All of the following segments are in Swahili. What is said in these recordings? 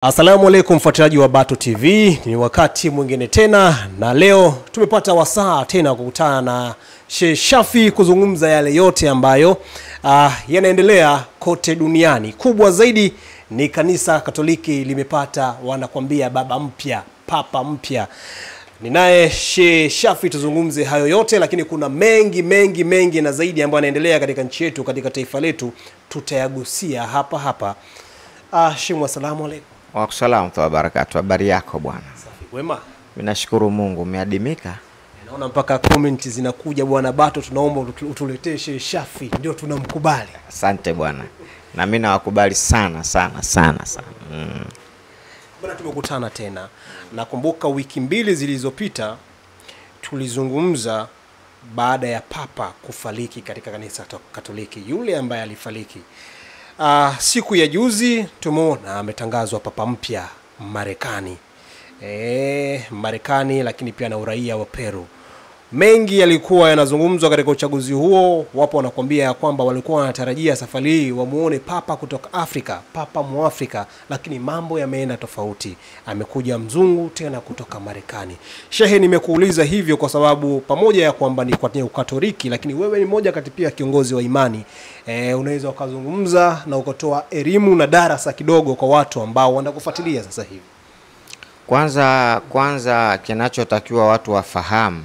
Assalamu alaikum mfuatiliaji wa Bato TV, ni wakati mwingine tena na leo tumepata wasaa tena kukutana na Sheikh Shafii kuzungumza yale yote ambayo yanaendelea kote duniani. Kubwa zaidi ni kanisa Katoliki limepata wanakwambia baba mpya, papa mpya. Ninaye Sheikh Shafii tuzungumze hayo yote, lakini kuna mengi na zaidi ambayo yanaendelea katika nchi yetu, katika taifa letu, tutayagusia hapa. Sheikh, assalamu alaikum. Wa salamu wa barakatuh. Habari yako bwana? Safi, wema. Ninashukuru Mungu, umeadimika. Naona mpaka comment zinakuja bwana Bato, tunaomba utuletee Sheikh Shafii, ndio tunamkubali. Asante bwana. Na mimi nawakubali sana. Bwana, tumekutana tena. Nakumbuka wiki mbili zilizopita tulizungumza baada ya papa kufariki katika kanisa Katoliki, yule ambaye alifariki. Siku ya juzi tumeona ametangazwa papa mpya Marekani. Marekani, lakini pia na uraia wa Peru. Mengi yalikuwa yanazungumzwa katika uchaguzi huo. Wapo wanakuambia ya kwamba walikuwa wanatarajia safari hii wamuone papa kutoka Afrika, papa Muafrika, lakini mambo yameenda tofauti. Amekuja mzungu tena kutoka Marekani. Shehe, nimekuuliza hivyo kwa sababu pamoja ya kwamba ni kwa Ukatoliki, lakini wewe ni mmoja kati pia kiongozi wa imani. Unaweza ukazungumza na ukatoa elimu na darasa kidogo kwa watu ambao wanakufuatilia sasa hivi. Kwanza kinachotakiwa watu wafahamu,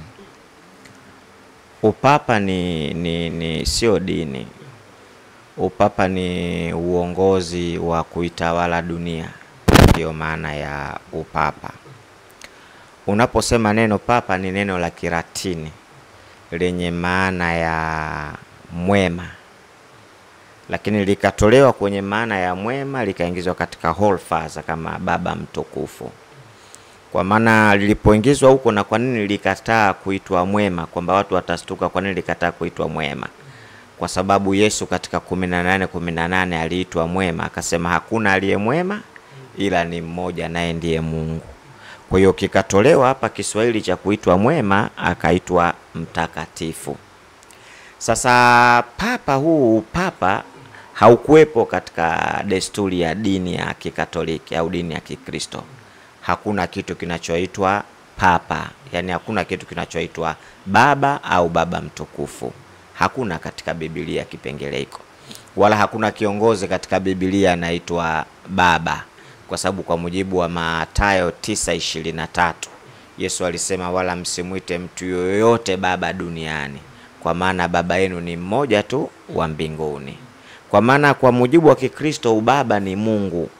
upapa ni sio dini. Upapa ni uongozi wa kuitawala dunia. Ndio maana ya upapa. Unaposema neno papa ni neno la Kilatini lenye maana ya mwema, lakini likatolewa kwenye maana ya mwema likaingizwa katika Holy Father kama baba mtukufu. Kwa maana lilipoingizwa huko, na kwa nini likataa kuitwa mwema, kwamba watu watastuka kwa nini likataa kuitwa mwema? Kwa sababu Yesu katika 18:18 aliitwa mwema, akasema hakuna aliye mwema ila ni mmoja, naye ndiye Mungu. Kwa hiyo kikatolewa hapa Kiswahili cha kuitwa mwema, akaitwa mtakatifu. Sasa papa haukuwepo katika desturi ya dini ya Kikatoliki au dini ya Kikristo. Hakuna kitu kinachoitwa papa, yani hakuna kitu kinachoitwa baba au baba mtukufu. Hakuna katika Biblia kipengele hiko. Wala hakuna kiongozi katika Biblia anaitwa baba, kwa sababu kwa mujibu wa Mathayo 9:23 Yesu alisema, wala msimuite mtu yoyote baba duniani, kwa maana baba yenu ni mmoja tu wa mbinguni. Kwa maana kwa mujibu wa Kikristo ubaba ni Mungu.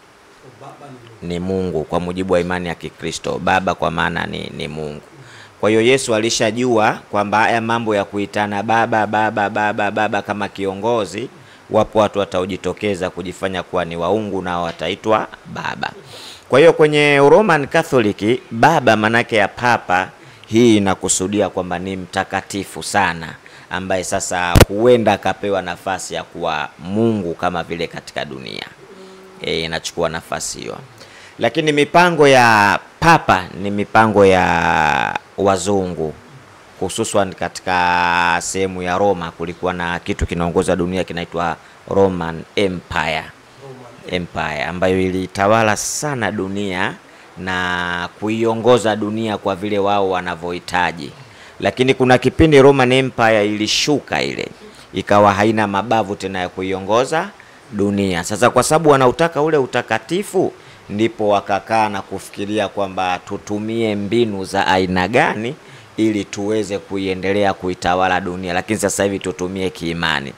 Ni Mungu kwa mujibu wa imani ya Kikristo. Baba kwa maana ni Mungu. Kwa hiyo Yesu alishajua kwamba haya mambo ya kuitana baba kama kiongozi, wapo watu wataojitokeza kujifanya kuwa ni waungu na wataitwa baba. Kwa hiyo kwenye Roman Catholic baba manake ya papa, hii inakusudia kwamba ni mtakatifu sana, ambaye sasa huenda akapewa nafasi ya kuwa Mungu kama vile katika dunia. Inachukua nafasi hiyo. Lakini mipango ya papa ni mipango ya wazungu, hususan katika sehemu ya Roma. Kulikuwa na kitu kinaongoza dunia kinaitwa Roman Empire ambayo ilitawala sana dunia na kuiongoza dunia kwa vile wao wanavyohitaji. Lakini kuna kipindi Roman Empire ilishuka, ile ikawa haina mabavu tena ya kuiongoza dunia. Sasa kwa sababu wanautaka ule utakatifu, ndipo wakakaa na kufikiria kwamba tutumie mbinu za aina gani ili tuweze kuiendelea kuitawala dunia, lakini sasa hivi tutumie kiimani.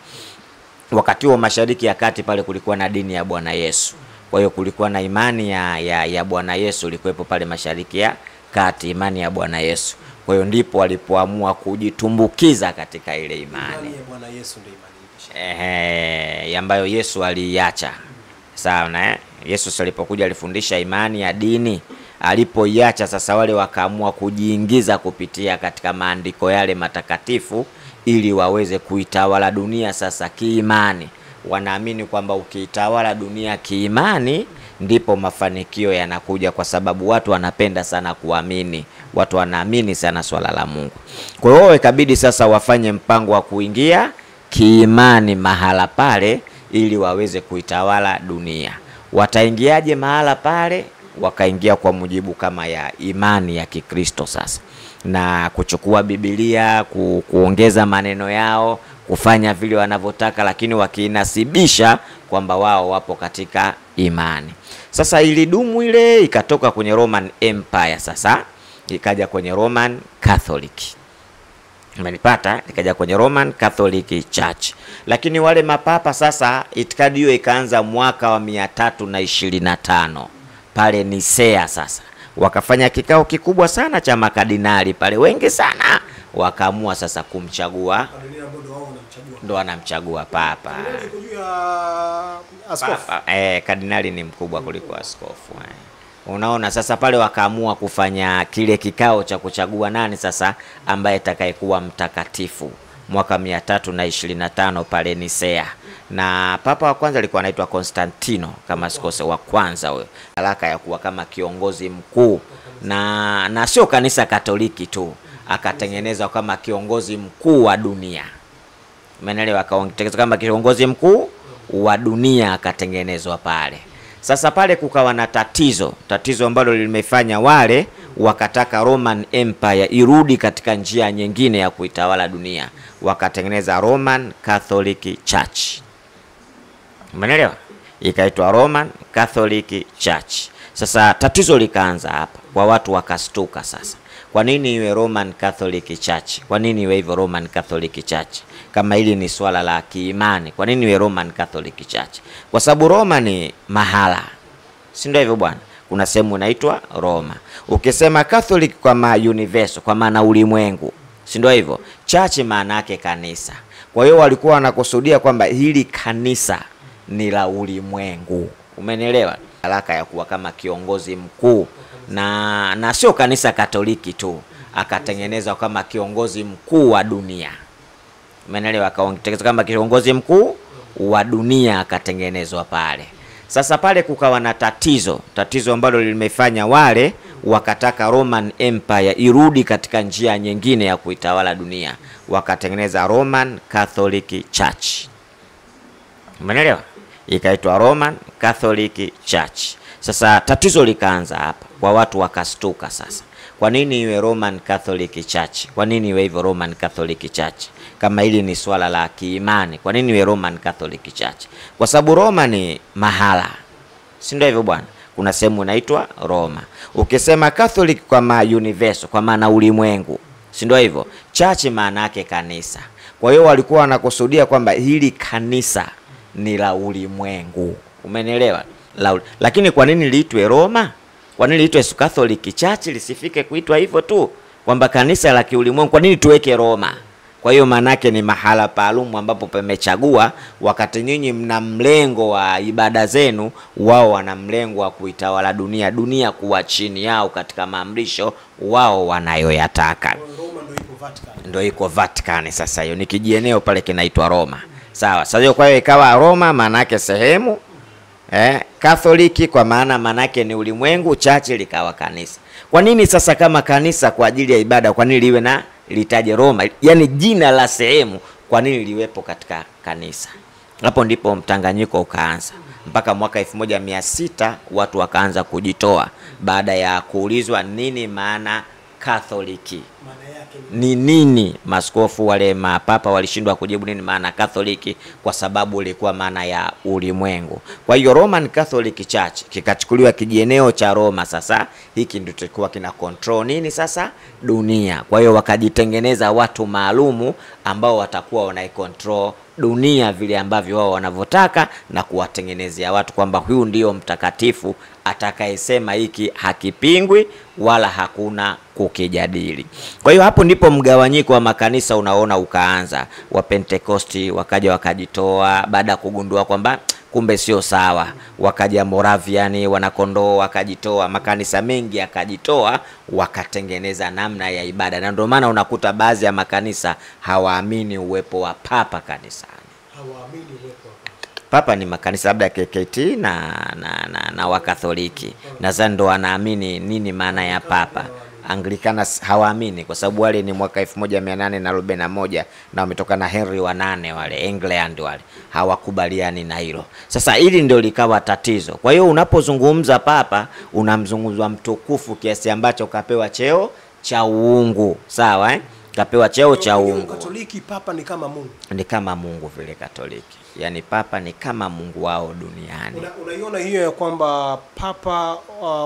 Wakati wa Mashariki ya Kati pale kulikuwa na dini ya Bwana Yesu. Kwa hiyo kulikuwa na imani ya Bwana Yesu ilikuwepo pale Mashariki ya Kati, imani ya Bwana Yesu. Kwa hiyo ndipo walipoamua kujitumbukiza katika ile imani. Imani ya Bwana Yesu ndio imani ambayo Yesu aliacha. Sawa, Yesu alipokuja alifundisha imani ya dini, alipoiacha sasa wale wakaamua kujiingiza kupitia katika maandiko yale matakatifu ili waweze kuitawala dunia sasa kiimani. Wanaamini kwamba ukiitawala dunia kiimani ndipo mafanikio yanakuja, kwa sababu watu wanapenda sana kuamini. Watu wanaamini sana swala la Mungu. Kwa hiyo ikabidi sasa wafanye mpango wa kuingia kiimani mahala pale ili waweze kuitawala dunia. Wataingiaje mahala pale? Wakaingia kwa mujibu kama ya imani ya Kikristo sasa, na kuchukua Biblia, kuongeza maneno yao, kufanya vile wanavyotaka, lakini wakiinasibisha kwamba wao wapo katika imani. Sasa ilidumu ile, ikatoka kwenye Roman Empire, sasa ikaja kwenye Roman Catholic. Umenipata? Ikaja kwenye Roman Catholic Church. Lakini wale mapapa sasa, itikadi hiyo ikaanza mwaka wa 325 pale Nisea. Sasa wakafanya kikao kikubwa sana cha makadinali pale, wengi sana, wakaamua sasa kumchagua, ndo wanamchagua papa. Kardinali ni mkubwa kuliko askofu. Unaona, sasa pale wakaamua kufanya kile kikao cha kuchagua nani sasa ambaye atakayekuwa mtakatifu mwaka 325 pale Nisea. Na papa wa kwanza alikuwa anaitwa Konstantino kama sikose, wa kwanza huyo, alaka ya kuwa kama kiongozi mkuu, na sio kanisa Katoliki tu, akatengenezwa kama kiongozi mkuu wa dunia. Umeelewa? Akatengenezwa kama kiongozi mkuu wa dunia, akatengenezwa pale. Sasa pale kukawa na tatizo ambalo limefanya wale wakataka Roman Empire irudi katika njia nyingine ya kuitawala dunia, wakatengeneza Roman Catholic Church. Umeelewa? Ikaitwa Roman Catholic Church. Sasa tatizo likaanza hapa, kwa watu wakastuka sasa. Kwa nini iwe Roman Catholic Church? Kwa nini iwe hivyo Roman Catholic Church? Kama hili ni swala la kiimani, kwa nini iwe Roman Catholic Church? Kwa sababu Roma ni mahala, si ndio hivyo bwana? Kuna sehemu inaitwa Roma. Ukisema Catholic kwa universal, kwa maana ulimwengu, si ndio hivyo? Church maana yake kanisa. Kwa hiyo walikuwa wanakusudia kwamba hili kanisa ni la ulimwengu. Umenielewa? Alaka ya kuwa kama kiongozi mkuu, na sio kanisa Katoliki tu, akatengenezwa kama kiongozi mkuu wa dunia. Umeelewa? Akatengenezwa kama kiongozi mkuu wa dunia, akatengenezwa pale. Sasa pale kukawa na tatizo ambalo limefanya wale wakataka Roman Empire irudi katika njia nyingine ya kuitawala dunia, wakatengeneza Roman Catholic Church. Umeelewa? Ikaitwa Roman Catholic Church. Sasa tatizo likaanza hapa, kwa watu wakastuka sasa. Kwa nini iwe Roman Catholic Church? Kwa nini iwe hivyo Roman Catholic Church? Kama hili ni swala la kiimani, kwa nini iwe Roman Catholic Church? Kwa sababu Roma ni mahala, si ndio hivyo bwana? Kuna sehemu inaitwa Roma. Ukisema Catholic kwa universal, kwa maana ulimwengu, si ndio hivyo? Church maana yake kanisa. Kwa hiyo walikuwa wanakusudia kwamba hili kanisa ni la ulimwengu. Umenielewa? Lakini kwa nini liitwe Roma? Kwa nini liitwe Catholic Church, lisifike kuitwa hivyo tu kwamba kanisa la kiulimwengu? Kwa nini tuweke Roma? Kwa hiyo maana yake ni mahala maalum ambapo pamechagua, wakati nyinyi mna mlengo wa ibada zenu, wao wana mlengo wa kuitawala dunia kuwa chini yao katika maamrisho wao wanayoyataka. Roma ndio iko Vatican. Sasa hiyo ni kijieneo pale kinaitwa Roma. Sawa. Sasa hiyo kwa hiyo ikawa Roma maana yake sehemu, Katoliki kwa maana yake ni ulimwengu, Church likawa kanisa. Kwa nini sasa kama kanisa kwa ajili ya ibada, kwa nini liwe na litaje Roma? Yaani jina la sehemu, kwa nini liwepo katika kanisa? Hapo ndipo mtanganyiko ukaanza. Mpaka mwaka 1600 watu wakaanza kujitoa baada ya kuulizwa nini maana Katoliki. Ni nini? Maskofu wale mapapa walishindwa kujibu nini maana Katoliki, kwa sababu ilikuwa maana ya ulimwengu. Kwa hiyo Roman Catholic Church kikachukuliwa kijieneo cha Roma. Sasa hiki ndio kilikuwa kina control nini sasa? Dunia. Kwa hiyo wakajitengeneza watu maalumu ambao watakuwa wanaicontrol dunia vile ambavyo wao wanavyotaka, na kuwatengenezea watu kwamba huyu ndio mtakatifu atakayesema hiki hakipingwi wala hakuna kukijadili. Kwa hiyo hapo ndipo mgawanyiko wa makanisa unaona ukaanza. Wa Pentecosti wakaja wakajitoa baada ya kugundua kwamba kumbe sio sawa. Wakaja Moravian, Wanakondoo wakajitoa, makanisa mengi yakajitoa, wakatengeneza namna ya ibada. Na ndio maana unakuta baadhi ya makanisa hawaamini uwepo wa papa kanisani. Hawaamini uwepo wa papa. Ni makanisa labda KKT na Wakatholiki. Nadhani ndo wanaamini nini maana ya papa. Anglikana hawaamini kwa sababu wale ni mwaka 1841 na wametoka na Henry wa 8 wale England wale, hawakubaliani na hilo. Sasa hili ndio likawa tatizo. Kwa hiyo unapozungumza papa unamzungumzwa mtukufu kiasi ambacho kapewa cheo cha uungu, sawa kapewa cheo cha uungu. Katoliki papa ni kama Mungu. Ni kama Mungu vile Katoliki. Yaani papa ni kama Mungu wao duniani. Unaiona hiyo ya kwamba papa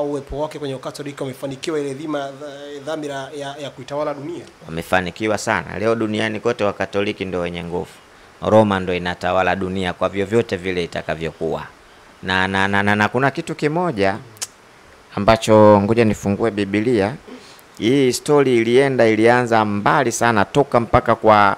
uwepo wake kwenye Katoliki umefanikiwa ile dhamira ya kuitawala dunia? Wamefanikiwa sana. Leo duniani kote wa Katoliki ndio wenye nguvu. Roma ndio inatawala dunia kwa vyovyote vile itakavyokuwa. Na kuna kitu kimoja ambacho ngoja nifungue Biblia. Hii story ilianza mbali sana toka mpaka kwa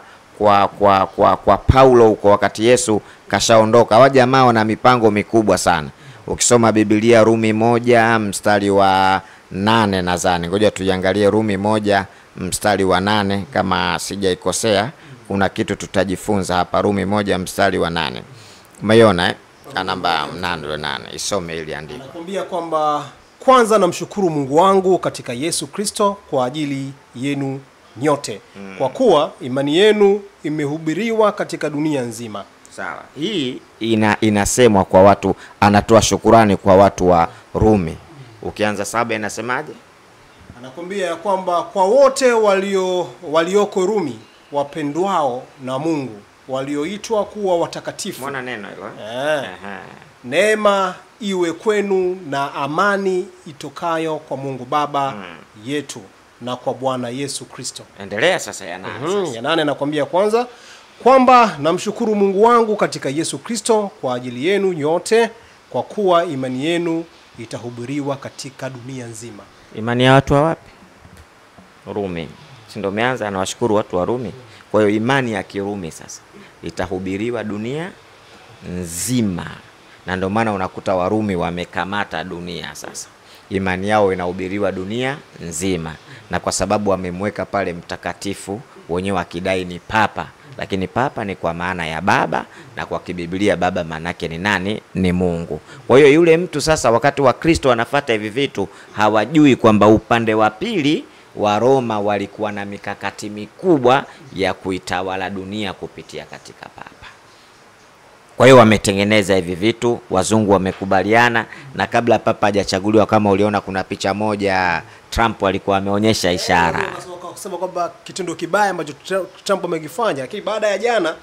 Paulo huko wakati Yesu kashaondoka. Hawa jamaa wana mipango mikubwa sana. Ukisoma Biblia Rumi 1 mstari wa 8 nadhani. Ngoja tuiangalie Rumi 1 mstari wa 8 kama sijaikosea. Kuna kitu tutajifunza hapa. Rumi 1 mstari wa 8. Umeona namba 8 isome ili andiko. Nakwambia kwamba kwanza namshukuru Mungu wangu katika Yesu Kristo kwa ajili yenu nyote. Kwa kuwa imani yenu imehubiriwa katika dunia nzima. Sawa. Hii inasemwa kwa watu, anatoa shukurani kwa watu wa Rumi. Ukianza 7 inasemaje? Anakuambia kwamba kwa wote walioko Rumi, wapendwao na Mungu, walioitwa kuwa watakatifu. Mbona neno hilo? Neema iwe kwenu na amani itokayo kwa Mungu Baba yetu na kwa Bwana Yesu Kristo. Endelea sasa ya 8. Ya 8 anakuambia kwanza kwamba namshukuru Mungu wangu katika Yesu Kristo kwa ajili yenu nyote, kwa kuwa imani yenu itahubiriwa katika dunia nzima. Imani ya watu wa wapi? Rumi. Si ndio umeanza anawashukuru watu wa Rumi. Kwa hiyo imani ya Kirumi sasa itahubiriwa dunia nzima. Na ndio maana unakuta Warumi wamekamata dunia sasa. Imani yao inahubiriwa dunia nzima. Na kwa sababu wamemweka pale mtakatifu, wenyewe wakidai ni papa. Lakini papa ni kwa maana ya baba, na kwa kibiblia baba manake ni nani? Ni Mungu. Kwa hiyo yule mtu sasa wakati wa Kristo wanafuata hivi vitu, hawajui kwamba upande wa pili wa Roma walikuwa na mikakati mikubwa ya kuitawala dunia kupitia katika papa. Kwa hiyo wametengeneza hivi vitu, wazungu wamekubaliana, na kabla papa hajachaguliwa kama uliona kuna picha moja Trump alikuwa ameonyesha ishara. Kusema kwamba kitendo kibaya ambacho Trump amekifanya, lakini baada ya jana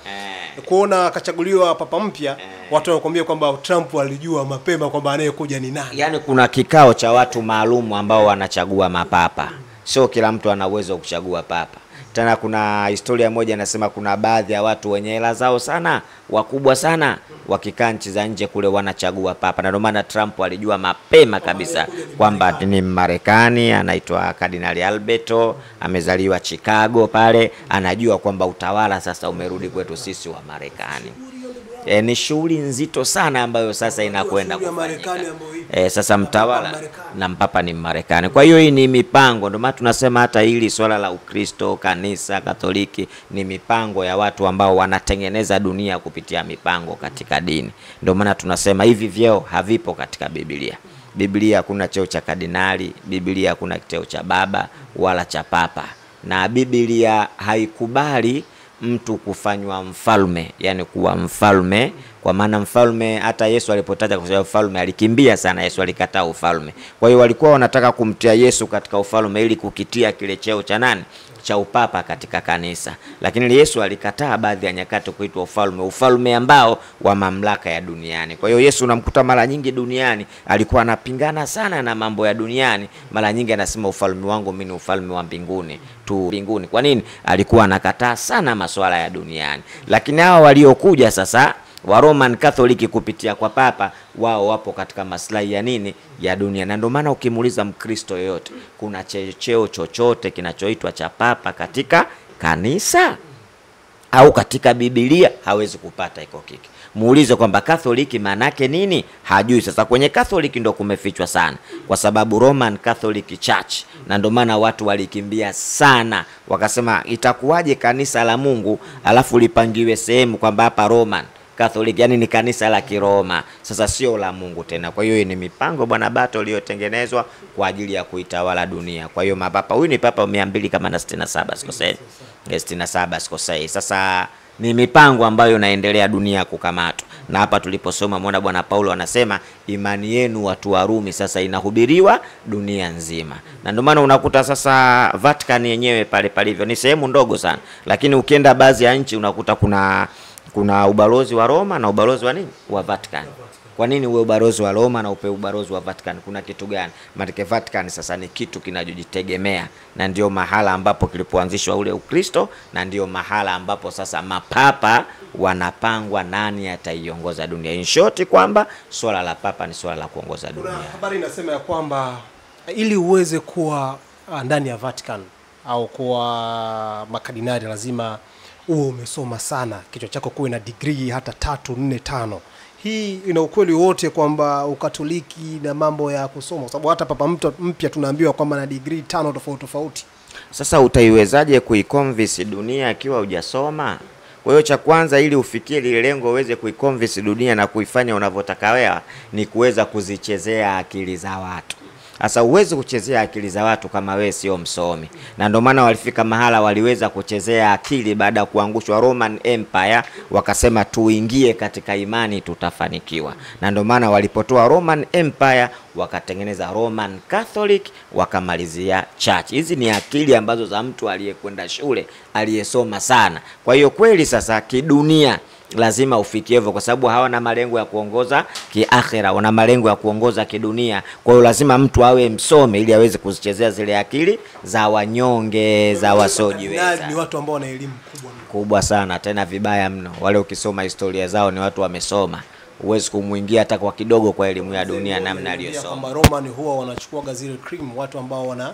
kuona akachaguliwa papa mpya, watu wanakuambia kwamba Trump alijua mapema kwamba anayekuja ni nani. Yaani kuna kikao cha watu maalum ambao wanachagua mapapa. Sio kila mtu ana uwezo kuchagua papa. Tena kuna historia moja inasema kuna baadhi ya watu wenye hela zao sana, wakubwa sana, wakikaa nchi za nje kule wanachagua papa. Na ndio maana Trump alijua mapema kabisa kwamba ni Marekani, anaitwa Kardinali Alberto, amezaliwa Chicago pale, anajua kwamba utawala sasa umerudi kwetu sisi wa Marekani. Ni shughuli nzito sana ambayo sasa inakwenda kufanyika. Sasa mtawala na mpapa ni Marekani. Kwa hiyo hii ni mipango. Ndio maana tunasema hata hili swala la Ukristo, kanisa Katoliki ni mipango ya watu ambao wanatengeneza dunia kupitia mipango katika dini. Ndio maana tunasema hivi vyeo havipo katika Biblia. Biblia hakuna cheo cha kardinali, Biblia hakuna cheo cha baba wala cha papa. Na Biblia haikubali mtu kufanywa mfalme, yani kuwa mfalme, kwa maana mfalme hata Yesu alipotaja kusema mfalme alikimbia sana. Yesu alikataa ufalme. Kwa hiyo walikuwa wanataka kumtia Yesu katika ufalme ili kukitia kile cheo cha nani? Cha upapa katika kanisa. Lakini Yesu alikataa baadhi ya nyakati kuitwa ufalme ambao wa mamlaka ya duniani. Kwa hiyo Yesu unamkuta mara nyingi duniani alikuwa anapingana sana na mambo ya duniani. Mara nyingi anasema ufalme wangu mimi ni ufalme wa mbinguni tu, mbinguni. Kwa nini? Alikuwa anakataa sana masuala ya duniani. Lakini hao waliokuja sasa wa Roman Catholic kupitia kwa papa, wao wapo katika maslahi ya nini? Ya dunia. Na ndio maana ukimuuliza Mkristo yoyote kuna cheo chochote kinachoitwa cha papa katika kanisa au katika Biblia, hawezi kupata iko kiki. Muulize kwamba Katholiki maana yake nini? Hajui. Sasa kwenye Katholiki ndo kumefichwa sana, kwa sababu Roman Catholic Church, na ndio maana watu walikimbia sana, wakasema itakuwaje kanisa la Mungu alafu lipangiwe sehemu kwamba hapa Roman Catholic, yani ni kanisa la Kiroma, sasa sio la Mungu tena. Kwa hiyo ni mipango Bwana Bato iliyotengenezwa kwa ajili ya kuitawala dunia. Kwa hiyo mapapa, huyu ni papa 267 sikosei, 67 sikosei. Sasa ni mipango ambayo inaendelea dunia kukamatwa. Na hapa tuliposoma muona Bwana Paulo anasema imani yenu watu wa Rumi sasa inahubiriwa dunia nzima. Na ndio maana unakuta sasa Vatican yenyewe pale palivyo ni sehemu ndogo sana, lakini ukienda baadhi ya nchi unakuta kuna ubalozi wa Roma na ubalozi wa nini? Wa Vatican. Kwa nini uwe ubalozi wa Roma na upe ubalozi wa Vatican? Kuna kitu gani? Maana Vatican sasa ni kitu kinachojitegemea, na ndio mahala ambapo kilipoanzishwa ule Ukristo, na ndio mahala ambapo sasa mapapa wanapangwa nani ataiongoza dunia. In short kwamba swala la papa ni swala la kuongoza dunia. Kuna habari inasema ya kwamba ili uweze kuwa ndani ya Vatican au kuwa makardinali lazima uwe umesoma sana, kichwa chako kuwe na degree hata 3, 4, 5. Hii ina ukweli wote kwamba Ukatoliki na mambo ya kusoma, kwa sababu hata papa mpya tunaambiwa kwamba na degree 5 tofauti. Sasa utaiwezaje kuiconvince dunia akiwa hujasoma? Kwa hiyo cha kwanza ili ufikie lile lengo uweze kuiconvince dunia na kuifanya unavyotaka wewe ni kuweza kuzichezea akili za watu. Sasa uweze kuchezea akili za watu kama wewe sio msomi. Na ndio maana walifika mahala waliweza kuchezea akili baada ya kuangushwa Roman Empire, wakasema tuingie katika imani tutafanikiwa. Na ndio maana walipotoa Roman Empire wakatengeneza Roman Catholic, wakamalizia church. Hizi ni akili ambazo za mtu aliyekwenda shule, aliyesoma sana. Kwa hiyo kweli sasa kidunia lazima ufikie hivyo, kwa sababu hawana malengo ya kuongoza kiakhira, wana malengo ya kuongoza kidunia. Kwa hiyo lazima mtu awe msome ili aweze kuzichezea zile akili za wanyonge, za wasiojiweza. Ni watu ambao wana elimu kubwa sana, tena vibaya mno. Wale ukisoma historia zao ni watu wamesoma. Uwezi kumuingia hata kwa kidogo kwa elimu ya dunia namna aliyosoma. Kama Roman huwa wanachukua zile cream, watu ambao wana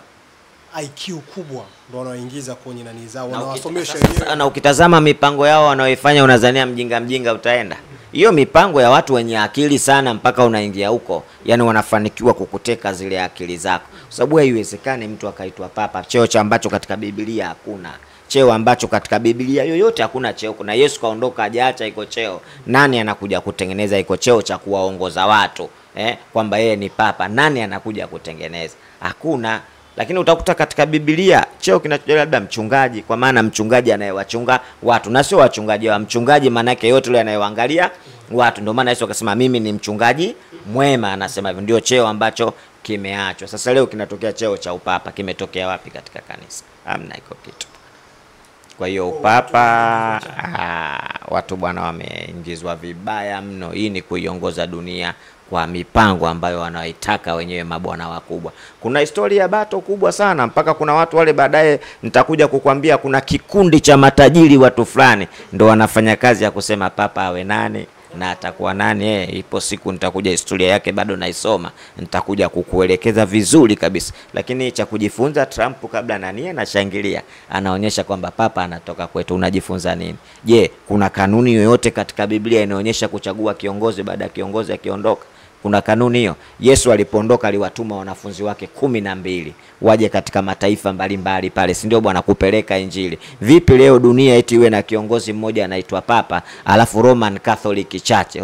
IQ kubwa ndio wanaoingiza kwenye nani zao, wanawasomesha wenyewe. Na ukitazama mipango yao wanaoifanya unadhania mjinga utaenda. Hiyo mipango ya watu wenye akili sana mpaka unaingia huko, yani wanafanikiwa kukuteka zile akili zako. Kwa sababu haiwezekani mtu akaitwa papa, cheo cha ambacho katika Biblia hakuna. Cheo ambacho katika Biblia yoyote hakuna cheo. Kuna Yesu kaondoka hajaacha iko cheo. Nani anakuja kutengeneza iko cheo cha kuwaongoza watu? Kwamba yeye ni papa, nani anakuja kutengeneza? Hakuna. Lakini utakuta katika Biblia cheo kinachojali labda mchungaji, kwa maana mchungaji anayewachunga watu, na sio wachungaji wa mchungaji maana yake yote yule anayewaangalia watu. Ndio maana Yesu akasema mimi ni mchungaji mwema, anasema hivyo. Ndio cheo ambacho kimeachwa. Sasa leo kinatokea cheo cha upapa, kimetokea wapi katika kanisa? Hamna iko kitu. Kwa hiyo upapa watu bwana wameingizwa vibaya mno. Hii ni kuiongoza dunia kwa mipango ambayo wanaitaka wenyewe mabwana wakubwa. Kuna historia ya Bato kubwa sana, mpaka kuna watu wale baadaye nitakuja kukwambia kuna kikundi cha matajiri watu fulani ndio wanafanya kazi ya kusema papa awe nani na atakuwa nani. Ipo siku nitakuja historia yake bado naisoma, nitakuja kukuelekeza vizuri kabisa. Lakini cha kujifunza, Trump kabla nani anashangilia, anaonyesha kwamba papa anatoka kwetu. Unajifunza nini? Je, kuna kanuni yoyote katika Biblia inaonyesha kuchagua kiongozi baada ya kiongozi akiondoka? Kuna kanuni hiyo? Yesu alipoondoka aliwatuma wanafunzi wake 12 waje katika mataifa mbalimbali pale, si ndio bwana, kupeleka injili. Vipi leo dunia eti iwe na kiongozi mmoja anaitwa papa, alafu Roman Catholic Church?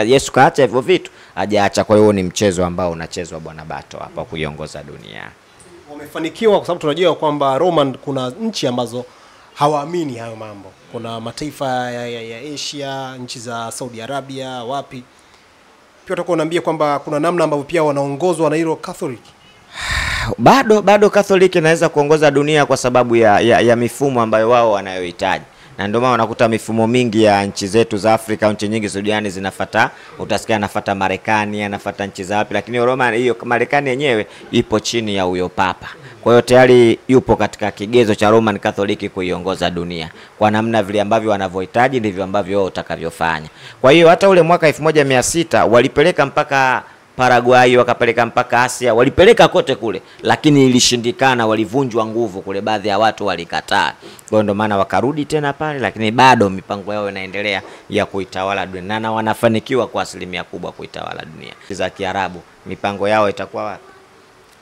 Yesu kaacha hivyo vitu? Hajaacha. Kwa hiyo ni mchezo ambao unachezwa bwana Bato hapa kuiongoza dunia. Wamefanikiwa kwa sababu tunajua kwamba Roman kuna nchi ambazo hawaamini hayo mambo. Kuna mataifa ya Asia, nchi za Saudi Arabia, wapi. Pia utakuwa unaambia kwamba kuna namna ambavyo pia wanaongozwa na hilo Catholic. Bado Catholic inaweza kuongoza dunia kwa sababu ya mifumo ambayo wao wanayohitaji. Na ndio maana unakuta mifumo mingi ya nchi zetu za Afrika, nchi nyingi duniani zinafuata, utasikia anafuata Marekani, anafuata nchi za wapi, lakini Roma hiyo Marekani yenyewe ipo chini ya huyo papa. Kwa hiyo tayari yupo katika kigezo cha Roman Catholic kuiongoza dunia. Kwa namna vile ambavyo wanavyohitaji ndivyo ambavyo wao utakavyofanya. Kwa hiyo hata ule mwaka 1600 walipeleka mpaka Paraguay, wakapeleka mpaka Asia, walipeleka kote kule, lakini ilishindikana, walivunjwa nguvu kule, baadhi ya watu walikataa. Kwa ndio maana wakarudi tena pale, lakini bado mipango yao inaendelea ya kuitawala dunia, na wanafanikiwa kwa asilimia kubwa kuitawala dunia. Za Kiarabu mipango yao itakuwa wapi?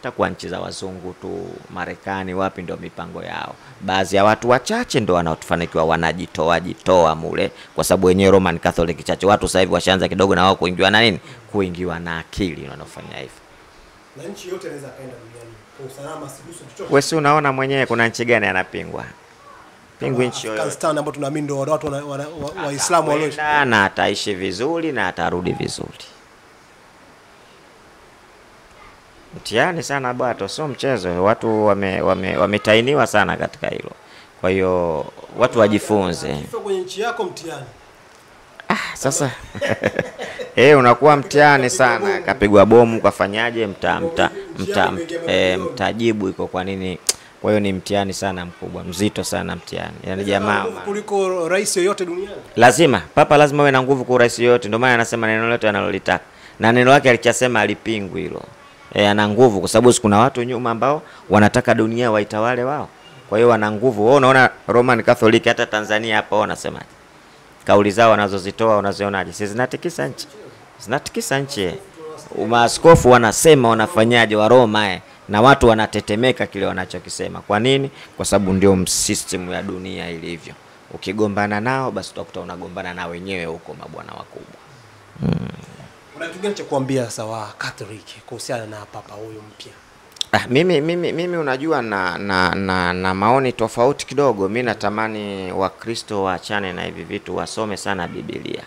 hata kwa nchi za wazungu tu, Marekani wapi, ndio mipango yao. Baadhi ya watu wachache ndio wanaofanikiwa, wanajitoa mule, kwa sababu wenyewe Roman Catholic Church watu sasa hivi washaanza kidogo na wao kuingiwa na nini, kuingiwa na akili wanaofanya hivyo. Na nchi yote inaweza kaenda duniani kwa usalama, sigusu chochote. Wewe si unaona mwenyewe kuna nchi gani anapingwa? Pingwi nchi yoyote. Afghanistan ambapo tunaamini ndio watu Waislamu walioishi, na ataishi vizuri na atarudi vizuri. Mtihani sana bado, sio mchezo. Watu wametainiwa sana katika hilo. Kwa hiyo watu wajifunze. Kifo kwenye nchi yako mtihani. Sasa unakuwa mtihani sana. Kapigwa bomu, kafanyaje, mtajibu iko kwa nini? Kwa hiyo ni mtihani sana mkubwa, mzito sana mtihani. Yaani jamaa kuliko rais yoyote duniani. Lazima papa lazima awe na nguvu kwa rais yoyote, ndio maana anasema neno lote analolitaka. Na neno lake alichosema alipingwi hilo. Ana nguvu kwa sababu kuna watu nyuma ambao wanataka dunia waitawale wao. Kwa hiyo wana nguvu. Wewe unaona Roman Catholic hata Tanzania hapa wanasemaje? Kauli zao wanazozitoa unazionaje? Si zinatikisa nchi. Zinatikisa nchi. Maaskofu wanasema wanafanyaje wa Roma na watu wanatetemeka kile wanachokisema. Kwa nini? Kwa sababu ndio system ya dunia ilivyo. Ukigombana nao basi utakuta unagombana na wenyewe huko mabwana wakubwa. Una kitu gani cha kuambia sasa wa Catholic kuhusiana na papa huyu mpya? Mimi unajua na maoni tofauti kidogo. Mimi natamani Wakristo waachane na hivi vitu, wasome sana Biblia.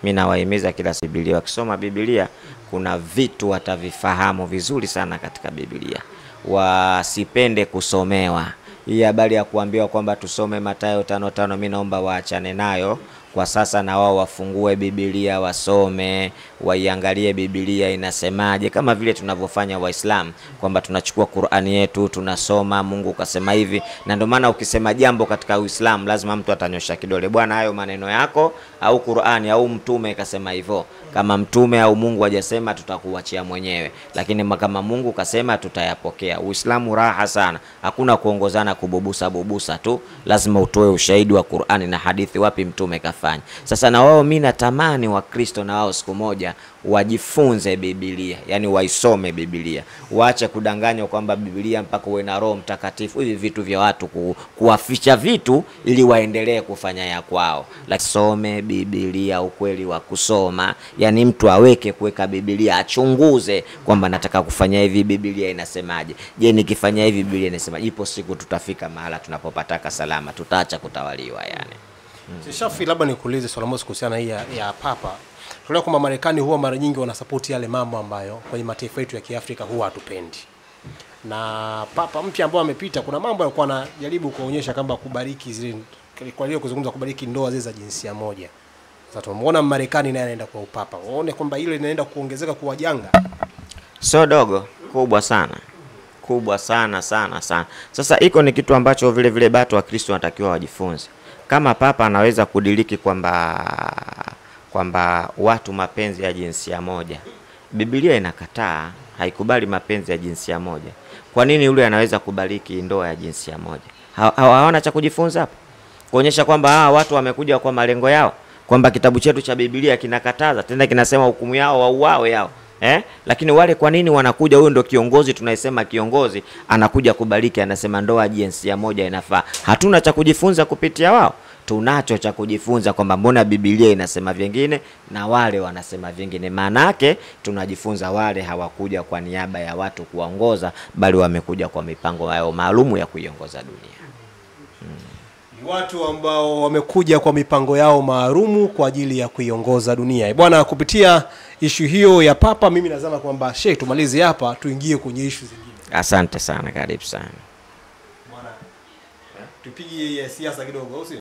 Mimi nawahimiza kila Biblia wakisoma Biblia kuna vitu watavifahamu vizuri sana katika Biblia. Wasipende kusomewa. Hii habari ya kuambiwa kwamba tusome Mathayo 5:5 mimi naomba waachane nayo. Kwa sasa na wao wafungue Biblia, wasome, waiangalie Biblia inasemaje, kama vile tunavyofanya Waislamu kwamba tunachukua Qur'ani yetu tunasoma, Mungu kasema hivi. Na ndio maana ukisema jambo katika Uislamu lazima mtu atanyosha kidole, bwana hayo maneno yako au Qur'ani au mtume kasema hivyo. Kama mtume au Mungu hajasema tutakuachia mwenyewe, lakini kama Mungu kasema tutayapokea. Uislamu raha sana, hakuna kuongozana kububusa tu, lazima utoe ushahidi wa Qur'ani na hadithi, wapi mtume kafanya. Sasa na wao mimi natamani Wakristo na wao siku moja wajifunze Biblia, yani waisome Biblia. Waache kudanganywa kwamba Biblia mpaka uwe na Roho Mtakatifu. Hivi vitu vya watu kuwaficha vitu ili waendelee kufanya ya kwao. Lakini some Biblia, ukweli wa kusoma, yani mtu aweke kuweka Biblia, achunguze kwamba nataka kufanya hivi, Biblia inasemaje? Je, nikifanya hivi Biblia inasemaje? Ipo siku tutafika mahala tunapopataka salama, tutaacha kutawaliwa yani. Shafi, labda nikuulize swali moja kuhusiana hii ya papa. Tunaona kwamba Marekani huwa mara nyingi wanasupport yale mambo ambayo kwenye mataifa yetu ya Kiafrika huwa hatupendi. Na papa mpya ambao amepita kuna mambo yalikuwa anajaribu kuonyesha kwamba kubariki zile, kwa hiyo kuzungumza kubariki ndoa zile za jinsia moja. Sasa tumeona Marekani naye anaenda kwa upapa. Waone kwamba ile inaenda kuongezeka kuwa janga. So dogo, kubwa sana. Kubwa sana. Sasa iko ni kitu ambacho vile vile bado Wakristo wanatakiwa wajifunze. Kama papa anaweza kudiriki kwamba watu mapenzi ya jinsia moja, Biblia inakataa, haikubali mapenzi ya jinsia moja. Kwa nini yule anaweza kubariki ndoa ya jinsia moja? Hawana cha kujifunza hapo? Kuonyesha kwamba watu wamekuja kwa malengo yao, kwamba kitabu chetu cha Biblia kinakataza, tena kinasema hukumu yao wauawe yao. Lakini wale kwa nini wanakuja? Huyo ndio kiongozi, tunaisema kiongozi anakuja kubariki, anasema ndoa jinsia moja inafaa. Hatuna cha kujifunza kupitia wao? Tunacho cha kujifunza kwamba mbona Biblia inasema vingine na wale wanasema vingine. Maana yake tunajifunza wale hawakuja kwa niaba ya watu kuongoza, bali wamekuja kwa mipango yao maalum ya kuiongoza dunia. Watu ambao wamekuja kwa mipango yao maalumu kwa ajili ya kuiongoza dunia. Bwana, kupitia issue hiyo ya papa, mimi nazama kwamba Sheikh tumalize hapa tuingie kwenye issue zingine. Asante sana, karibu sana. Bwana, tupige siasa kidogo au si?